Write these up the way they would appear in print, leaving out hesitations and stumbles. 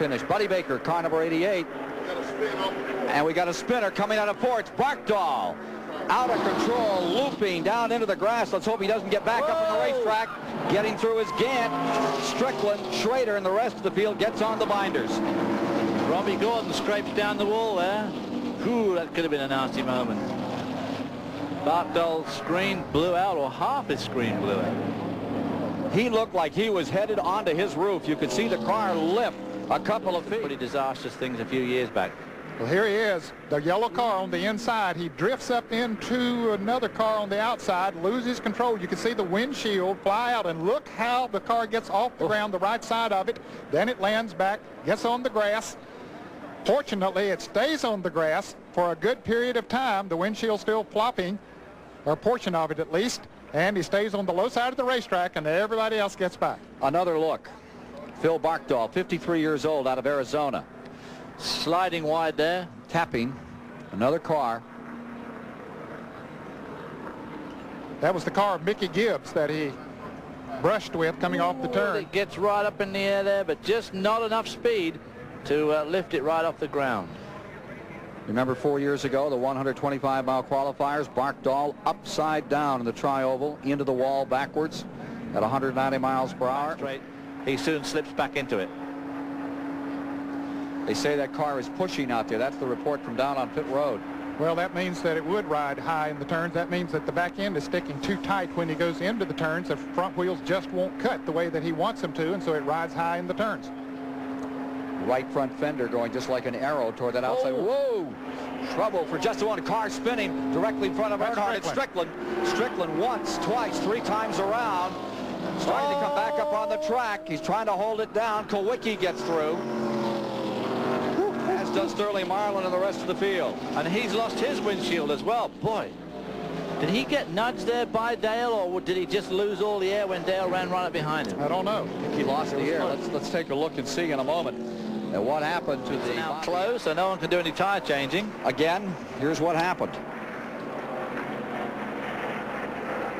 finish. Buddy Baker, car number 88. And we got a spinner coming out of four. It's Barkdahl. Out of control, looping down into the grass. Let's hope he doesn't get back up on the racetrack. Getting through his Gant. Strickland, Schrader, and the rest of the field gets on the binders. Robbie Gordon scrapes down the wall there. Ooh, that could have been a nasty moment. Barkdahl's screen blew out, or half his screen blew out. He looked like he was headed onto his roof. You could see the car lift a couple of feet. Pretty disastrous things a few years back. Well, here he is, the yellow car on the inside. He drifts up into another car on the outside, loses control. You can see the windshield fly out, and look how the car gets off the ground, the right side of it. Then it lands back, gets on the grass. Fortunately, it stays on the grass for a good period of time. The windshield's still flopping, or a portion of it at least, and he stays on the low side of the racetrack, and everybody else gets by. Another look. Phil Barkdahl, 53 years old, out of Arizona. Sliding wide there. Tapping another car. That was the car of Mickey Gibbs that he brushed with coming off the turn. It gets right up in the air there, but just not enough speed to lift it right off the ground. Remember 4 years ago, the 125-mile qualifiers, Barkdahl upside down in the tri-oval, into the wall backwards at 190 miles per hour. Straight. He soon slips back into it. They say that car is pushing out there. That's the report from down on pit road. Well, that means that it would ride high in the turns. That means that the back end is sticking too tight when he goes into the turns. The front wheels just won't cut the way that he wants them to, and so it rides high in the turns. Right front fender going just like an arrow toward that outside. Whoa! Trouble for just one car spinning directly in front of Earnhardt. It's Strickland. Strickland once, twice, three times around. Starting to come back up on the track. He's trying to hold it down. Kowicki gets through. As does Sterling Marlin and the rest of the field. And he's lost his windshield as well. Boy, did he get nudged there by Dale, or did he just lose all the air when Dale ran right up behind him? I don't know. He lost the air. Let's take a look and see in a moment what happened to the... Now closed, so no one can do any tire changing. Again, here's what happened.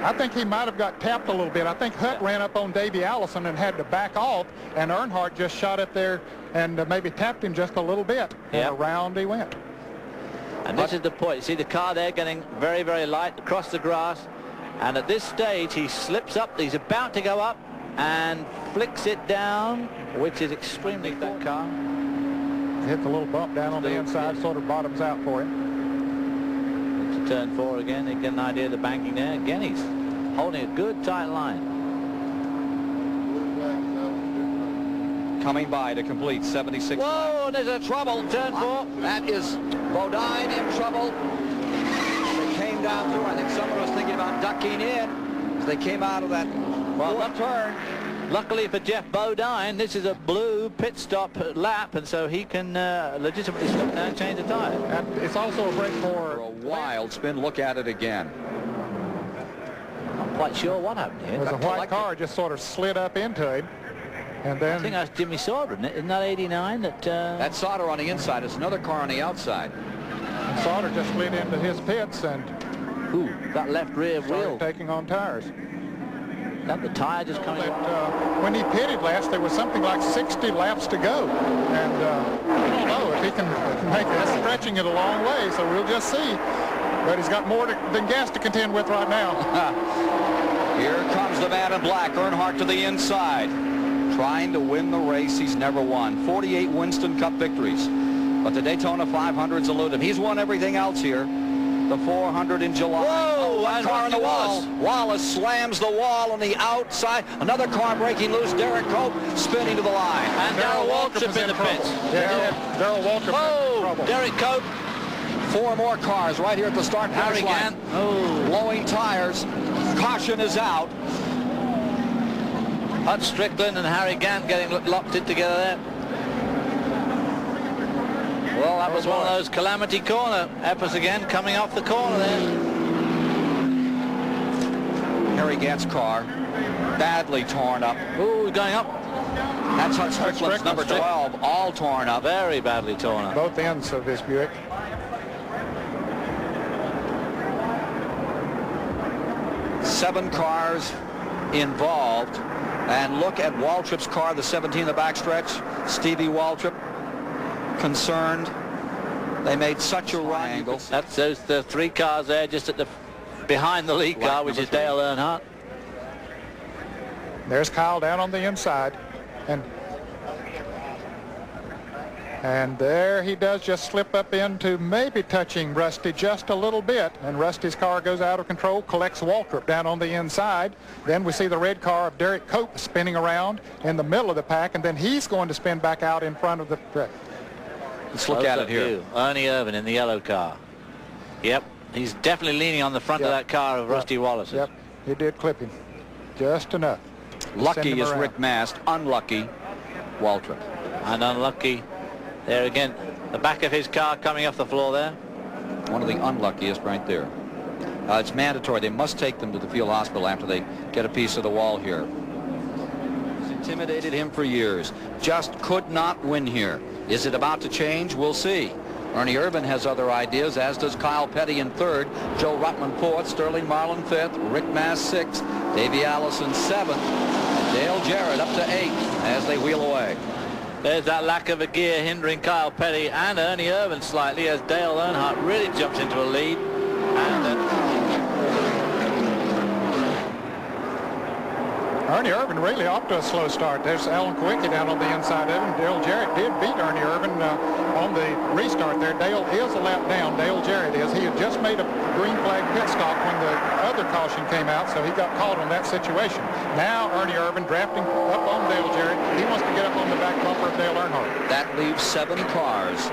I think he might have got tapped a little bit. I think Hutt ran up on Davey Allison and had to back off, and Earnhardt just shot up there and maybe tapped him just a little bit. And around he went. And this is the point. You see the car there getting very, very light across the grass. And at this stage, he slips up. He's about to go up and flicks it down, which is extremely that car. Hits a little bump down on the inside, sort of bottoms out for him. To turn 4 again. You get an idea of the banking there. Again, he's holding a good tight line. Coming by to complete 76. Whoa, there's a trouble. Turn 4. That is Bodine in trouble. They came down through. I think someone was thinking about ducking in as they came out of that turn. Luckily for Jeff Bodine, this is a blue pit stop lap, and so he can legitimately stop down and change the tire. And it's also a break for a wild spin. Look at it again. I'm quite sure what happened here. There's a white car just sort of slid up into him. And then I think that's Jimmy Sauter, isn't it? Isn't that 89? That's Sauter on the inside. It's another car on the outside. And Sauter just slid into his pits and that left rear wheel taking on tires. Is that the tire just coming out? When he pitted last, there was something like 60 laps to go. And I don't know if he can make that, stretching it a long way, so we'll just see. But he's got more than gas to contend with right now. Here comes the man in black, Earnhardt to the inside. Trying to win the race he's never won. 48 Winston Cup victories. But the Daytona 500s elude him. He's won everything else here. The 400 in July. Whoa! One car on the wall. Wallace slams the wall on the outside. Another car breaking loose. Derek Cope spinning to the line. And Darrell Waltrip in the pits. Darrell Waltrip. Whoa! Derek Cope. 4 more cars right here at the start finish line. Blowing tires. Caution is out. Hutt Strickland and Harry Gant getting locked in together there. Well, that was one of those calamity corner efforts again, coming off the corner there. Harry Gant's car, badly torn up. Ooh, going up. That's Hutt Strickland's number 12, all torn up. Very badly torn up. Both ends of this Buick. Seven cars involved. And look at Waltrip's car, the 17 in the backstretch. Stevie Waltrip, concerned. They made such a right angle. That's the 3 cars there just at the behind the lead car, which is Dale Earnhardt. There's Kyle down on the inside. And there he does just slip up into maybe touching Rusty just a little bit. And Rusty's car goes out of control, collects Waltrip down on the inside. Then we see the red car of Derek Cope spinning around in the middle of the pack. And then he's going to spin back out in front of the... Let's look at it here. Ernie Irvan in the yellow car. Yep, he's definitely leaning on the front of that car of Rusty Wallace. Yep, he did clip him. Just enough. Lucky is Rick Mast. Unlucky, Waltrip. And unlucky, there again, the back of his car coming off the floor there. One of the unluckiest right there. It's mandatory. They must take them to the field hospital after they get a piece of the wall here. It's intimidated him for years. Just could not win here. Is it about to change? We'll see. Ernie Irvan has other ideas, as does Kyle Petty in 3rd, Joe Ruttman 4th, Sterling Marlin 5th, Rick Mast 6th, Davey Allison 7th, and Dale Jarrett up to 8th as they wheel away. There's that lack of a gear hindering Kyle Petty and Ernie Irvan slightly as Dale Earnhardt really jumps into a lead. And Ernie Irvan really off to a slow start. There's Alan Kwiatkowski down on the inside of him. Dale Jarrett did beat Ernie Irvan on the restart there. Dale is a lap down. Dale Jarrett is. He had just made a green flag pit stop when the other caution came out, so he got caught on that situation. Now Ernie Irvan drafting up on Dale Jarrett. He wants to get up on the back bumper of Dale Earnhardt. That leaves 7 cars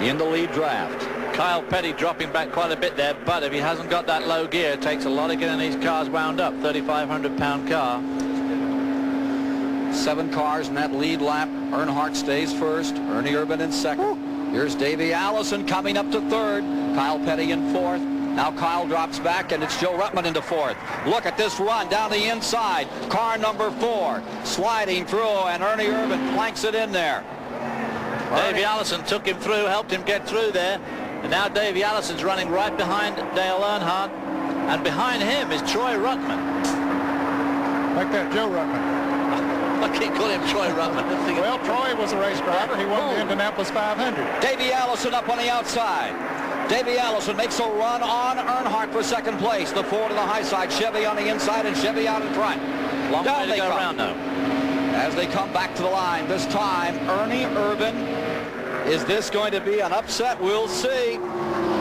in the lead draft. Kyle Petty dropping back quite a bit there, but if he hasn't got that low gear, it takes a lot of getting these cars wound up. 3,500-pound car. 7 cars in that lead lap. Earnhardt stays first. Ernie Irvan in 2nd. Here's Davey Allison coming up to 3rd. Kyle Petty in 4th. Now Kyle drops back, and it's Joe Ruttman into 4th. Look at this run down the inside. Car number 4 sliding through, and Ernie Irvan flanks it in there. Davey Allison took him through, helped him get through there. And now Davey Allison's running right behind Dale Earnhardt. And behind him is Troy Ruttman. Like that, Joe Ruttman. I keep calling him Troy Ruttman. Well, Troy was a race driver. He won the Indianapolis 500. Davey Allison up on the outside. Davey Allison makes a run on Earnhardt for 2nd place. The Ford on the high side, Chevy on the inside, and Chevy out in front. Long way to go around now. As they come back to the line, this time Ernie Irvan. Is this going to be an upset? We'll see.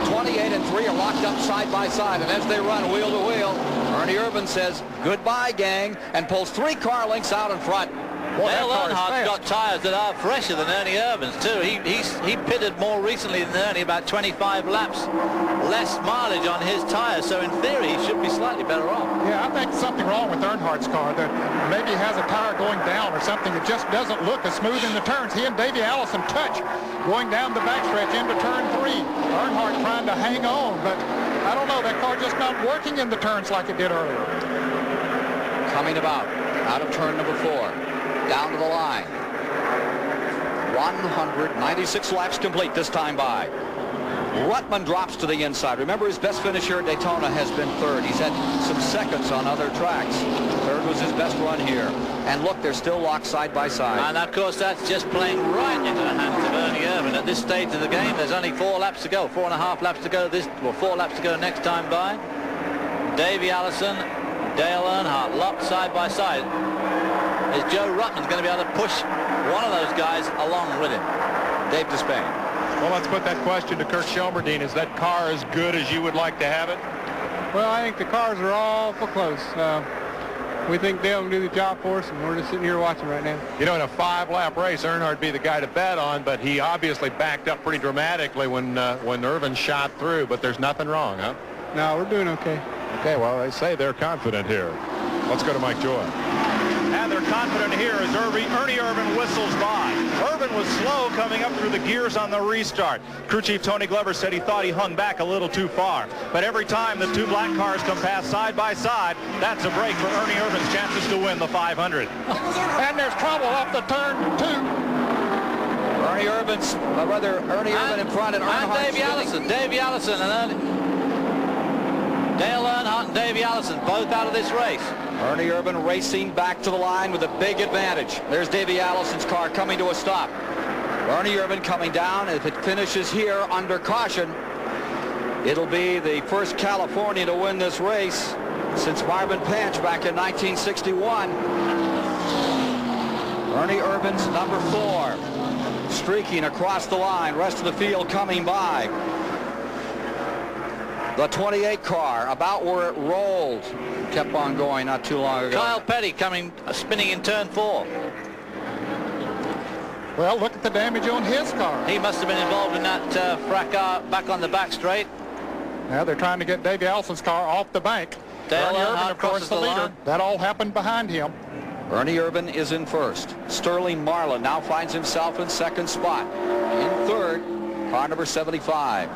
28 and 3 are locked up side by side, and as they run wheel to wheel, Ernie Irvan says goodbye, gang, and pulls 3 car lengths out in front. Dale Earnhardt's got tires that are fresher than Ernie Irvan's too. He pitted more recently than Ernie, about 25 laps less mileage on his tires, so in theory he should be slightly better off. Yeah, I think something wrong with Earnhardt's car, that maybe he has a tire going down or something. It just doesn't look as smooth in the turns. He and Davey Allison touch going down the backstretch into turn 3. Earnhardt trying to hang on, but I don't know, that car just not working in the turns like it did earlier. Coming about out of turn number 4. Down to the line. 196 laps complete this time by. Ruttman drops to the inside. Remember, his best finish here at Daytona has been 3rd. He's had some seconds on other tracks. 3rd was his best run here. And look, they're still locked side by side. And of course, that's just playing right into the hands of Ernie Irvan. At this stage of the game, there's only 4 laps to go. 4.5 laps to go. 4 laps to go next time by. Davey Allison, Dale Earnhardt locked side by side. Is Joe Ruttman's going to be able to push one of those guys along with him? Dave Despain. Well, let's put that question to Kurt Shelmerdine. Is that car as good as you would like to have it? Well, I think the cars are awful close. We think Dale can do the job for us, and we're just sitting here watching right now. You know, in a 5-lap race, Earnhardt would be the guy to bet on, but he obviously backed up pretty dramatically when Irvan shot through, but there's nothing wrong, huh? No, we're doing okay. Okay, well, they say they're confident here. Let's go to Mike Joy. And they're confident here as Ernie Irvan whistles by. Irvan was slow coming up through the gears on the restart. Crew Chief Tony Glover said he thought he hung back a little too far. But every time the 2 black cars come past side by side, that's a break for Ernie Irvan's chances to win the 500. And there's trouble off the turn 2. Ernie Irvan in front, and Earnhardt Davey Allison. Davey Allison and Dale Earnhardt and Davey Allison both out of this race. Ernie Irvan racing back to the line with a big advantage. There's Davey Allison's car coming to a stop. Ernie Irvan coming down. If it finishes here under caution, it'll be the first Californian to win this race since Marvin Panch back in 1961. Ernie Irvan's number 4 streaking across the line. Rest of the field coming by. The 28 car about where it rolled. Kept on going not too long ago. Kyle Petty spinning in turn 4. Well, look at the damage on his car. He must have been involved in that fracas back on the back straight. Now they're trying to get Davey Allison's car off the bank. Dale Ernie Irvan, Earnhardt of course, crosses the the leader. line. That all happened behind him. Ernie Irvan is in first. Sterling Marlin now finds himself in second spot. In third, car number 75,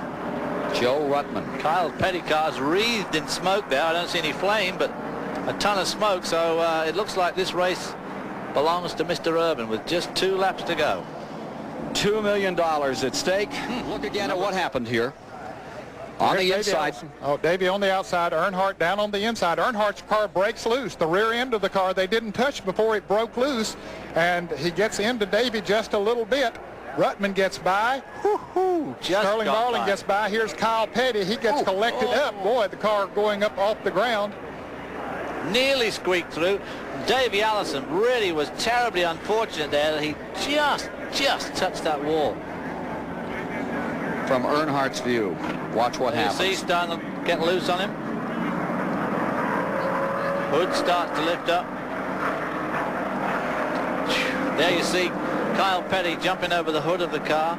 Joe Ruttman. Kyle Petty car's wreathed in smoke there. I don't see any flame, but a ton of smoke. So it looks like this race belongs to Mr. Irvan with just 2 laps to go. $2 million at stake. Look again at what happened here. On the inside. Oh, Davey on the outside, Earnhardt down on the inside. Earnhardt's car breaks loose. The rear end of the car they didn't touch before it broke loose, and he gets into Davey just a little bit. Ruttman gets by. Sterling Marlin gets by. Here's Kyle Petty. He gets collected up. Boy, the car going up off the ground. Nearly squeaked through. Davey Allison really was terribly unfortunate there that he just touched that wall. From Earnhardt's view, watch what happens. You see, starting to get loose on him. Hood starts to lift up. There you see Kyle Petty jumping over the hood of the car.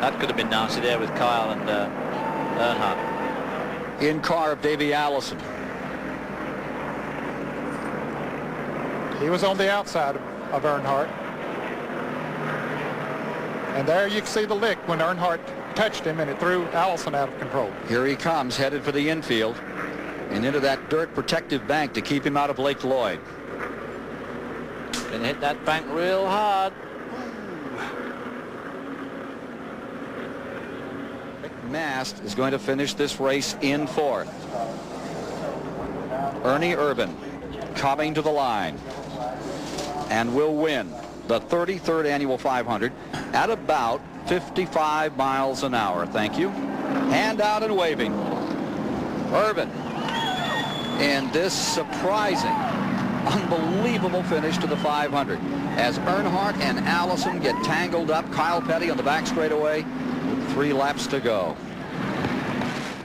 That could have been nasty there with Kyle and Earnhardt. In car of Davey Allison. He was on the outside of Earnhardt. And there you can see the lick when Earnhardt touched him and it threw Allison out of control. Here he comes, headed for the infield and into that dirt protective bank to keep him out of Lake Lloyd. Gonna hit that bank real hard. Mast is going to finish this race in 4th. Ernie Irvan coming to the line and will win the 33rd annual 500 at about 55 miles an hour. Thank you. Hand out and waving. Irvan in this surprising, unbelievable finish to the 500 as Earnhardt and Allison get tangled up. Kyle Petty on the back straightaway with 3 laps to go.